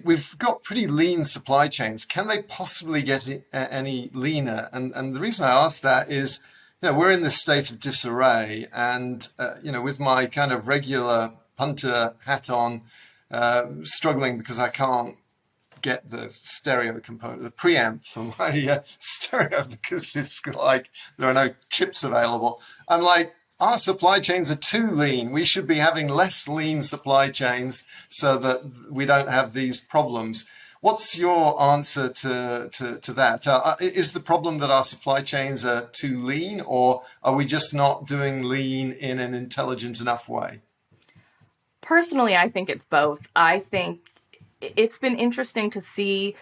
we've got pretty lean supply chains. Can they possibly get any leaner? And the reason I ask that is, we're in this state of disarray, and with my kind of regular punter hat on, struggling because I can't get the stereo component, the preamp for my stereo because it's like there are no chips available. I'm like, our supply chains are too lean. We should be having less lean supply chains so that we don't have these problems. What's your answer to that? Is the problem that our supply chains are too lean, or are we just not doing lean in an intelligent enough way? Personally, I think it's both. I think it's been interesting to see,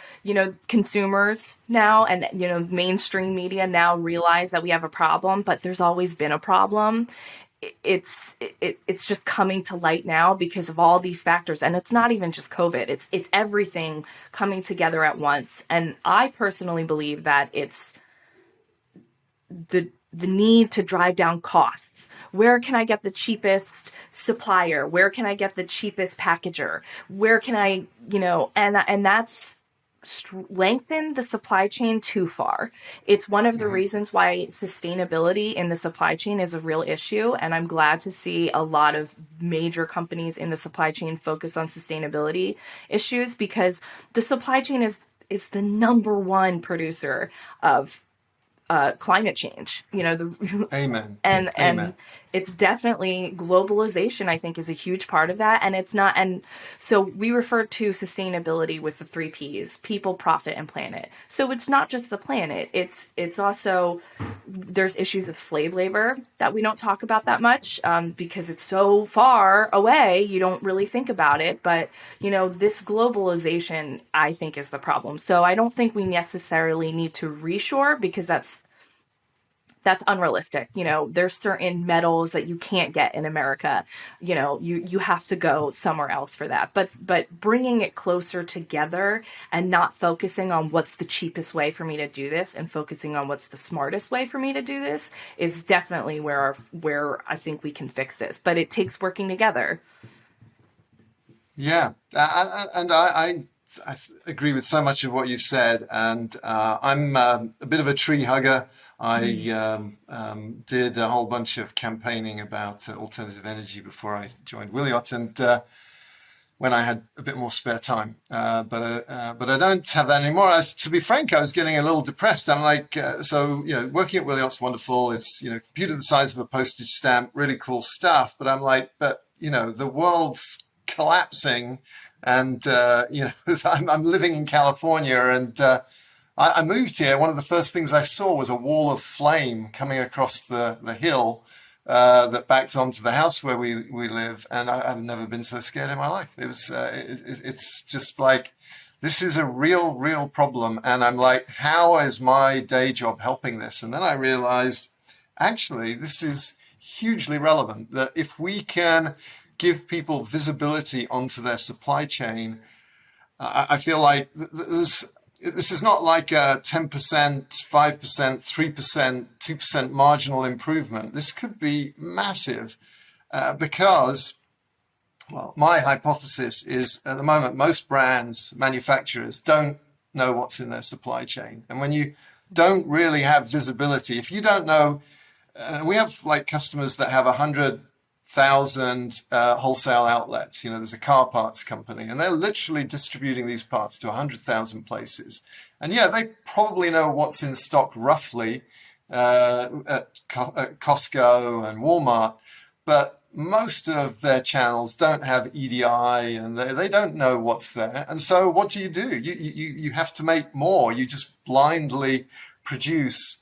consumers now and, mainstream media now realize that we have a problem, but there's always been a problem. It's just coming to light now because of all these factors. And it's not even just COVID. It's everything coming together at once. And I personally believe that it's the need to drive down costs. Where can I get the cheapest supplier? Where can I get the cheapest packager? Where can I, and that's lengthened the supply chain too far. It's one of the reasons why sustainability in the supply chain is a real issue. And I'm glad to see a lot of major companies in the supply chain focus on sustainability issues, because the supply chain is the number one producer of climate change, Amen. and Amen. it's definitely globalization, I think, is a huge part of that. And it's not, and so we refer to sustainability with the 3 Ps: people, profit, and planet. So it's not just the planet. It's also, there's issues of slave labor that we don't talk about that much, because it's so far away, you don't really think about it. But, this globalization, I think, is the problem. So I don't think we necessarily need to reshore, because that's unrealistic. There's certain metals that you can't get in America. You have to go somewhere else for that. But bringing it closer together and not focusing on what's the cheapest way for me to do this and focusing on what's the smartest way for me to do this is definitely where I think we can fix this. But it takes working together. Yeah, and I agree with so much of what you've said, and I'm a bit of a tree hugger. I did a whole bunch of campaigning about alternative energy before I joined Williott, and when I had a bit more spare time. But I don't have that anymore. To be frank, I was getting a little depressed. I'm like, working at Williott's wonderful. It's, computer the size of a postage stamp, really cool stuff. But I'm like, the world's collapsing, and I'm living in California, and I moved here. One of the first things I saw was a wall of flame coming across the hill that backs onto the house where we live, and I've never been so scared in my life. It was it's just like, this is a real problem, and I'm like, how is my day job helping this? And then I realized, actually, this is hugely relevant, that if we can give people visibility onto their supply chain, I feel like this is not like a 10%, 5%, 3%, 2% marginal improvement. This could be massive because, well, my hypothesis is at the moment, most brands, manufacturers don't know what's in their supply chain. And when you don't really have visibility, if you don't know, we have like customers that have 100,000 wholesale outlets. There's a car parts company, and they're literally distributing these parts to 100,000 places. And yeah, they probably know what's in stock roughly at Costco and Walmart, but most of their channels don't have EDI, and they don't know what's there. And so what do? You have to make more. You just blindly produce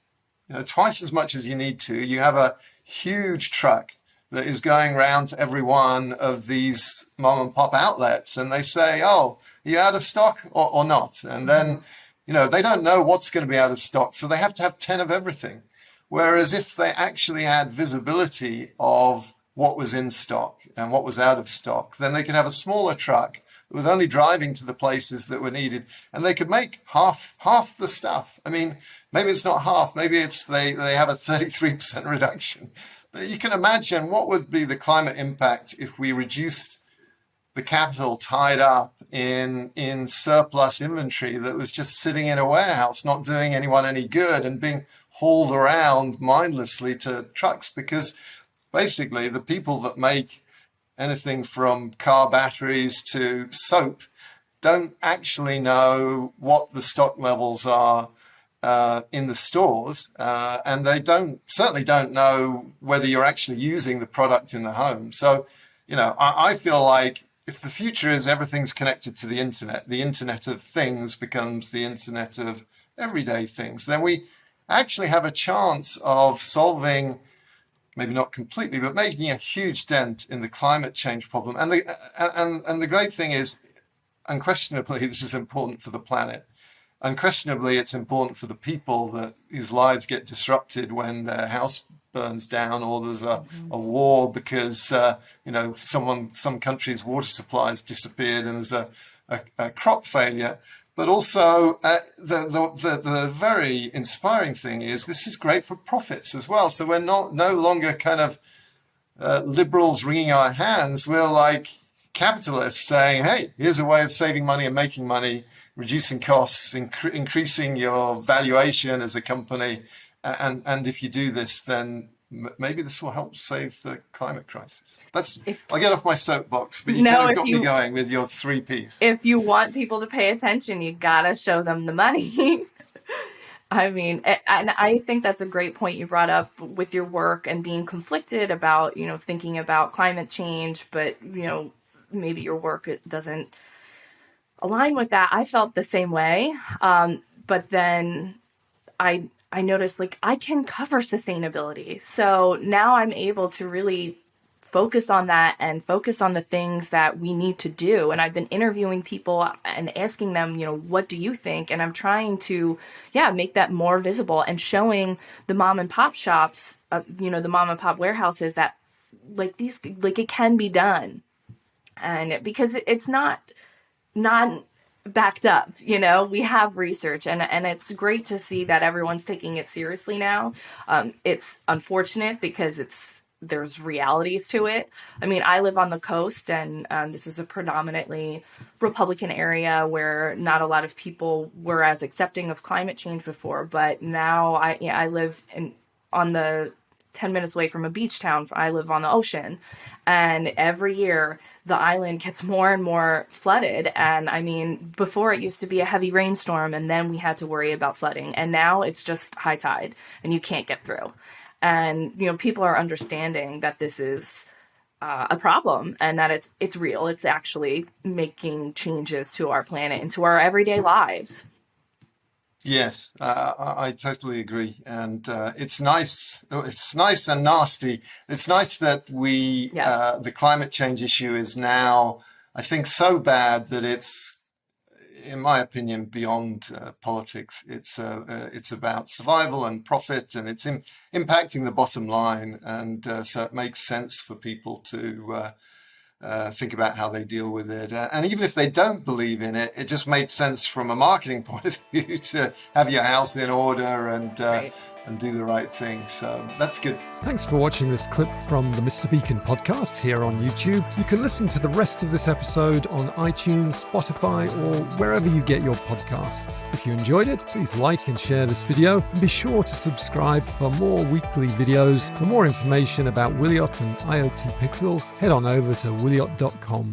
twice as much as you need to. You have a huge truck that is going around to every one of these mom and pop outlets, and they say, oh, are you out of stock or not? And then, they don't know what's going to be out of stock, so they have to have 10 of everything. Whereas if they actually had visibility of what was in stock and what was out of stock, then they could have a smaller truck that was only driving to the places that were needed, and they could make half the stuff. I mean, maybe it's not half, maybe it's they have a 33% reduction. But you can imagine what would be the climate impact if we reduced the capital tied up in surplus inventory that was just sitting in a warehouse, not doing anyone any good, and being hauled around mindlessly to trucks, because basically the people that make anything from car batteries to soap don't actually know what the stock levels are in the stores, and they certainly don't know whether you're actually using the product in the home. So, I feel like if the future is everything's connected to the Internet of Things becomes the Internet of everyday things, then we actually have a chance of solving, maybe not completely, but making a huge dent in the climate change problem. And the great thing is, unquestionably, this is important for the planet. Unquestionably, it's important for the people whose lives get disrupted when their house burns down, or there's a war because some country's water supply has disappeared and there's a crop failure. But also, the very inspiring thing is this is great for profits as well. So we're no longer kind of liberals wringing our hands. We're like capitalists saying, hey, here's a way of saving money and making money, reducing costs, increasing your valuation as a company. And if you do this, then maybe this will help save the climate crisis. I'll get off my soapbox, but you kind of got me going with your 3 Ps. If you want people to pay attention, you gotta show them the money. I mean, and I think that's a great point you brought up with your work and being conflicted about, thinking about climate change, but, maybe your work doesn't align with that. I felt the same way. But then I noticed, like, I can cover sustainability. So now I'm able to really focus on that and focus on the things that we need to do. And I've been interviewing people and asking them, what do you think? And I'm trying to, make that more visible and showing the mom and pop shops, the mom and pop warehouses that it can be done. And because it's not backed up, we have research, and it's great to see that everyone's taking it seriously now. It's unfortunate because there's realities to it. I mean, I live on the coast, and this is a predominantly Republican area where not a lot of people were as accepting of climate change before, but now I live on the 10 minutes away from a beach town. I live on the ocean, and every year the island gets more and more flooded. And I mean, before it used to be a heavy rainstorm, and then we had to worry about flooding. And now it's just high tide and you can't get through. And, people are understanding that this is a problem and that it's real. It's actually making changes to our planet and to our everyday lives. Yes, I totally agree, and it's nice. It's nice and nasty. It's nice that the climate change issue is now, I think, so bad that it's, in my opinion, beyond politics. It's about survival and profit, and it's impacting the bottom line, and so it makes sense for people to think about how they deal with it. And even if they don't believe in it, it just made sense from a marketing point of view to have your house in order and do the right thing. So that's good. Thanks for watching this clip from the Mr. Beacon podcast here on YouTube. You can listen to the rest of this episode on iTunes, Spotify, or wherever you get your podcasts. If you enjoyed it, please like and share this video, and be sure to subscribe for more weekly videos. For more information about Wiliot and IoT Pixels, head on over to wiliot.com.